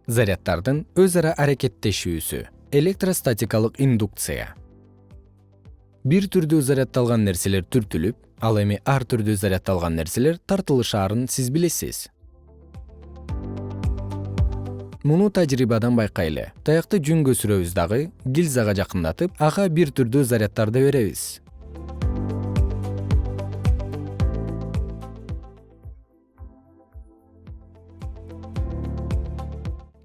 Заряддардын өз ара аракеттешүүсү, электростатикалык индукция. Бир түрдүү заряддалган нерселер түртүлүп, ал эми ар түрдүү заряддалган нерселер тартылышаарын сиз билесиз. Муну тажрыйбадан байкайлы. Таякты жүнгө сүрөбүз дагы, гильзага жакындатып, ага бир түрдүү заряддарды беребиз.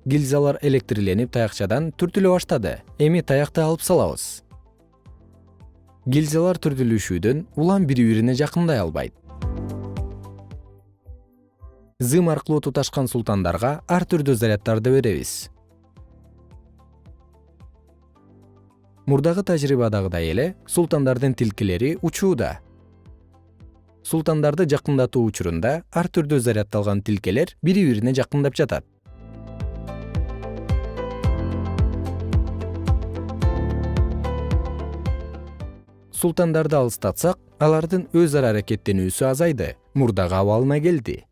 Гильзалар электриленип таякчадан түртүлө баштады. Эми таякты алып салабыз. Гильзалар түртүлүшүүдөн улам бири-бирине жакындай албайт. Зым аркылуу туташкан султандарга ар түрдүү заряддарды беребиз. Мурдагы тажрыйбадагыдай эле султандардын тилкелери учууда. Султандарды жакындатуу учурунда ар түрдүү заряддалган тилкелер бири-бирине жакындап жатат. Султандарды алыстатсак, алардын өз ара аракеттенүүсү азайды, мурдагы абалына келди.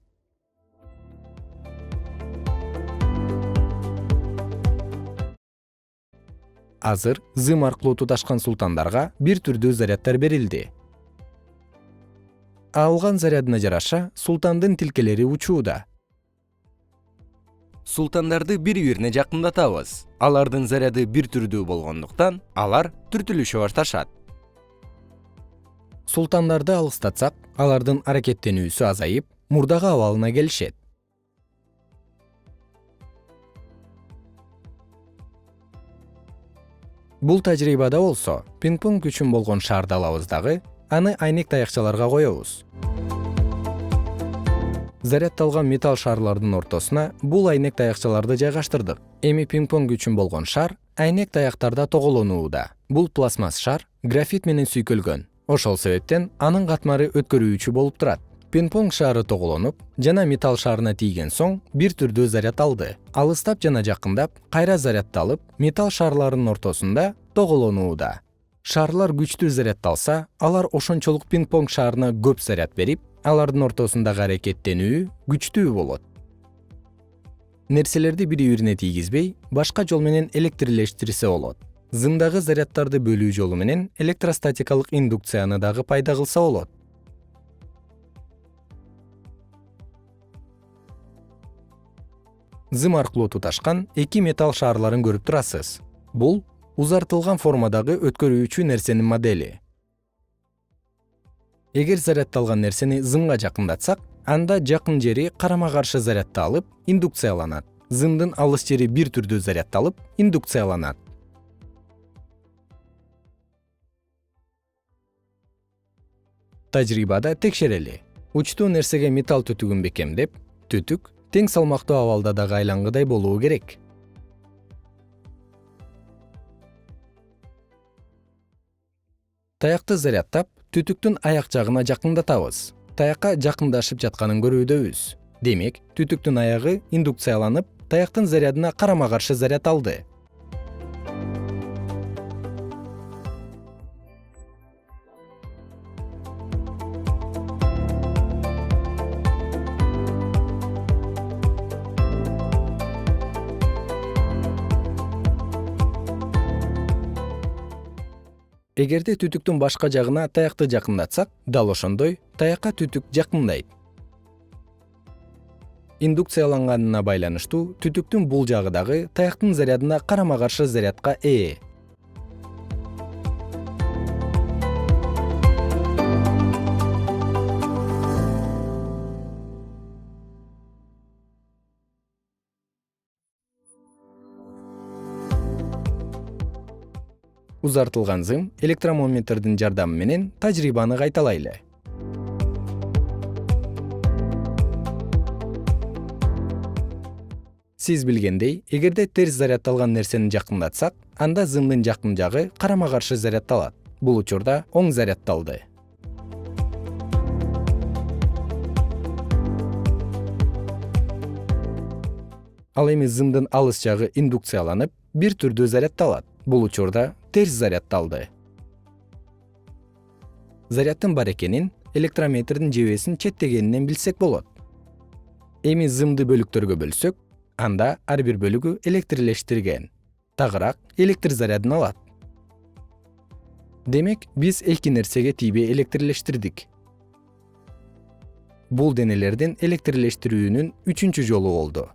Азыр зым аркылуу туташкан султандарга бир түрдүү заряддар берилди. Алган зарядына жараша султандын тилкелери учууда. Султандарды бири-бирине жакындатабыз. Алардын заряды бир түрдүү болгондуктан, алар түртүлүшө башташат. Султандарды алыстатсак, алардын аракеттенүүсү азайып, мурдагы абалына келишет. Бул тажрыйбада болсо, пинг-понг үчүн болгон шарды алабыз дагы, аны айнек таякчаларга коебуз. Заряддалган металл шарлардын ортосуна бул айнек таякчаларды жайгаштырдык. Эми пинг-понг үчүн болгон шар айнек таяктарда тоголонууда. Бул пластмасс шар графит менен сүйкөлгөн. Ошол себептен анын катмары өткөрүүчү болуп турат. Пинг-понг шары тоголонуп, жана металл шарына тийген соң бир түрдүү заряд алды. Алыстап жана жакындап, кайра заряддалып, металл шарларынын ортосунда тоголонууда. Шарлар күчтүү заряддалса, алар ошончолук пинг-понг шарына көп заряд берип, алардын ортосундагы аракеттенүү күчтүү болот. Нерселерди бири-бирине тийгизбей, башка жол менен электрлештирсе болот. Зымдагы заряддарды бөлүү жолу менен электростатикалык индукцияны дагы пайда кылса болот. Зым аркылуу туташкан эки металл шарларын көрүп турасыз. Бул узартылган формадагы өткөрүүчү нерсенин модели. Эгер заряддалган нерсени зымга жакындатсак, анда жакын жери карама-каршы зарядды алып, индукцияланат. Зымдын алыс жери бир түрдүү заряддалып, индукцияланат. Тажрыйбада текшерели. Учтуу нерсеге металл түтүгүн бекемдеп, түтүк тең салмактуу абалда дагы айлангыдай болуу керек. Таякты заряддап, түтүктүн аяк жагына жакындатабыз. Таякка жакындашып жатканын көрүүдөбүз. Демек, түтүктүн аягы индукцияланып, таяктын зарядына карама-каршы заряд алды. Эгерде түтүктүн башка жагына таякты жакындатсак, дал ошондой таякка түтүк жакындайт. Индукцияланганына байланыштуу түтүктүн бул жагы дагы таяктын зарядына карама-каршы зарядка ээ. Узартылган зым электромометрдин жардамы менен тажрыйбаны кайталайлы. Сиз билгендей, эгерде терс заряддалган нерсени жакындатсак, анда зымдын жакын жагы карама-каршы заряддалат. Бул учурда оң заряддалды. Ал эми зымдын алыс жагы индукцияланып, бир түрдүү заряддалат. Бул учурда терс заряддалды. Заряддын бар экенин электрометрдин жебесин четтегенинен билсек болот. Эми зымды бөлүктөргө бөлсөк, Анда ар бир бөлүгү электрлештирген. Тагыраак электр зарядын алат. Демек, биз эки нерсеге тийбей электрлештирдик. Бул денелердин электрлештирүүнүн үчүнчү жолу болду.